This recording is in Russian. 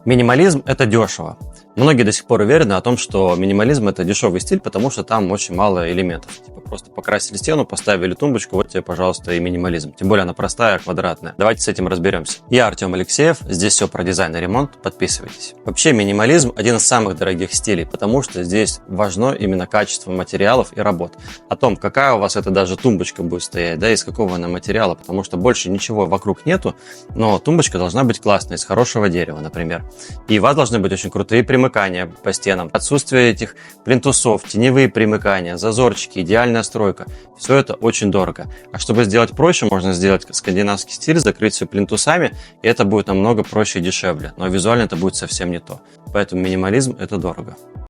Минимализм – это дешево. Многие до сих пор уверены о том, что минимализм – это дешевый стиль, потому что там очень мало элементов. Типа просто покрасили стену, поставили тумбочку, вот тебе, пожалуйста, и минимализм. Тем более она простая, квадратная. Давайте с этим разберемся. Я Артем Алексеев, здесь все про дизайн и ремонт, подписывайтесь. Вообще минимализм – один из самых дорогих стилей, потому что здесь важно именно качество материалов и работ. О том, какая у вас эта даже тумбочка будет стоять, да, из какого она материала, потому что больше ничего вокруг нету, но тумбочка должна быть классной, из хорошего дерева, например. И у вас должны быть очень крутые примыкания по стенам, отсутствие этих плинтусов, теневые примыкания, зазорчики, идеальная стройка. Все это очень дорого. А чтобы сделать проще, можно сделать скандинавский стиль, закрыть все плинтусами, и это будет намного проще и дешевле. Но визуально это будет совсем не то. Поэтому минимализм – это дорого.